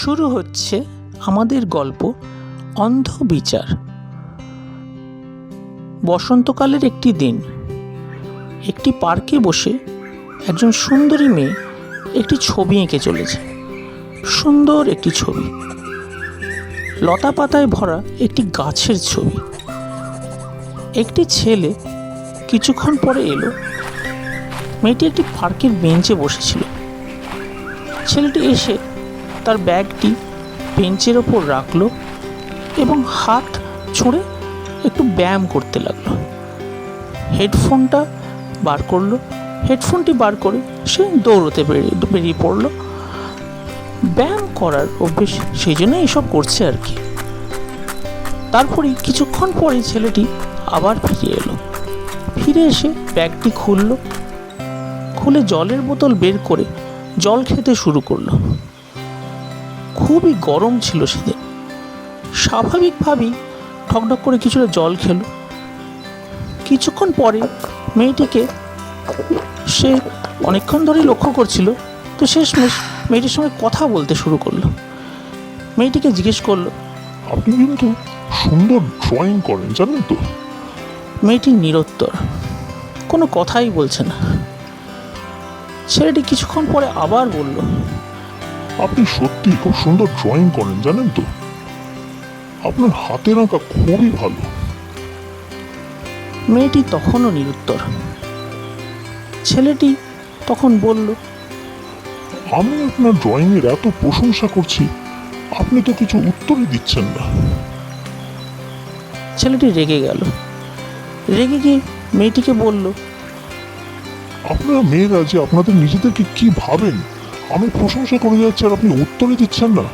শুরু হচ্ছে আমাদের গল্প অন্ধ বিচার। বসন্তকালের একটি দিন একটি পার্কে বসে একজন সুন্দরী মেয়ে একটি ছবি এঁকে চলেছে। সুন্দর একটি ছবি, লতা পাতায় ভরা একটি গাছের ছবি। একটি ছেলে কিছুক্ষণ পরে এলো। মেয়েটি একটি পার্কের বেঞ্চে বসেছিল। ছেলেটি এসে তার ব্যাগটি বেঞ্চের ওপর রাখলো এবং হাত ছুঁড়ে একটু ব্যায়াম করতে লাগলো। হেডফোনটি বার করে সে দৌড়তে বেরিয়ে পড়লো। ব্যায়াম করার অভ্যেস, সেই জন্য এসব করছে আর কি। তারপরে কিছুক্ষণ পরে ছেলেটি আবার ফিরে এসে ব্যাগটি খুলে জলের বোতল বের করে জল খেতে শুরু করলো। খুবই গরম ছিল সেদিন। স্বাভাবিকভাবেই ঠকঠক করে কিছুটা জল খেলো। কিছুক্ষণ পরে মেয়েটিকে সে অনেকক্ষণ ধরেই লক্ষ্য করছিল, তো শেষমেশ মেয়েটির সঙ্গে কথা বলতে শুরু করলো। মেয়েটিকে জিজ্ঞেস করলো, আপনি কিন্তু সুন্দর ড্রয়িং করেন জানেন তো? মেয়েটি নিরুত্তর, কোনো কথাই বলছে না। ছেলেটি কিছুক্ষণ পরে আবার বলল, আপনি সত্যি খুব সুন্দর ড্রয়িং করেন জানেন তো? আপনার হাতের আঁকা খুবই ভালো। মেয়েটি তখনও নিরুত্তর। ছেলেটি তখন বলল, আমি আপনার ড্রয়িংয়ের এত প্রশংসা করছি, আপনি তো কিছু উত্তরই দিচ্ছেন না। ছেলেটি রেগে গিয়ে মেয়েটিকে বলল, আপনারা মেয়েরা যে আপনাদের নিজেদেরকে কি ভাবেন, আমি প্রশংসা করে যাচ্ছি আর আপনি উত্তরই দিচ্ছেন না।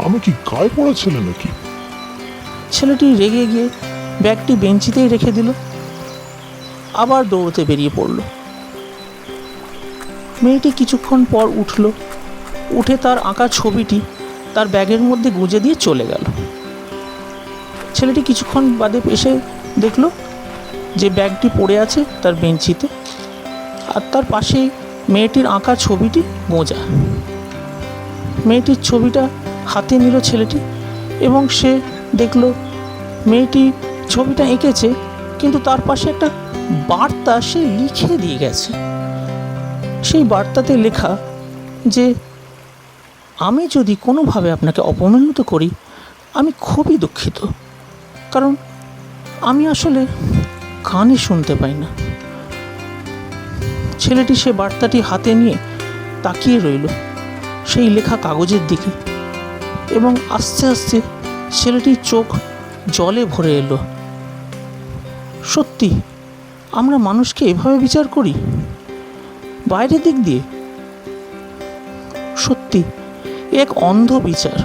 আমি কি গায়ে পড়া ছেলে নাকি? ছেলেটি রেগে গিয়ে ব্যাগটি বেঞ্চিতেই রেখে দিল, আবার দৌড়তে বেরিয়ে পড়ল। মেয়েটি কিছুক্ষণ পর উঠে তার আঁকা ছবিটি তার ব্যাগের মধ্যে গুঁজে দিয়ে চলে গেল। ছেলেটি কিছুক্ষণ বাদে এসে দেখল যে ব্যাগটি পড়ে আছে তার বেঞ্চিতে, আর তার পাশেই মেয়েটির আঁকা ছবিটি গোঁজা। মেয়েটির ছবিটা হাতে নিল ছেলেটি এবং সে দেখল মেয়েটি ছবিটা এঁকেছে, কিন্তু তার পাশে একটা বার্তা সে লিখে দিয়ে গেছে। সেই বার্তাতে লেখা যে, আমি যদি কোনোভাবে আপনাকে অপমানিত করি আমি খুবই দুঃখিত, কারণ আমি আসলে কানে শুনতে পাই না। ছেলেটি সে বার্তাটি হাতে নিয়ে তাকিয়ে রইল সেই লেখা কাগজের দিকে, এবং আস্তে আস্তে ছেলেটির চোখ জলে ভরে এলো। সত্যি আমরা মানুষকে এভাবে বিচার করি বাইরের দিক দিয়ে? সত্যি এক অন্ধ বিচার।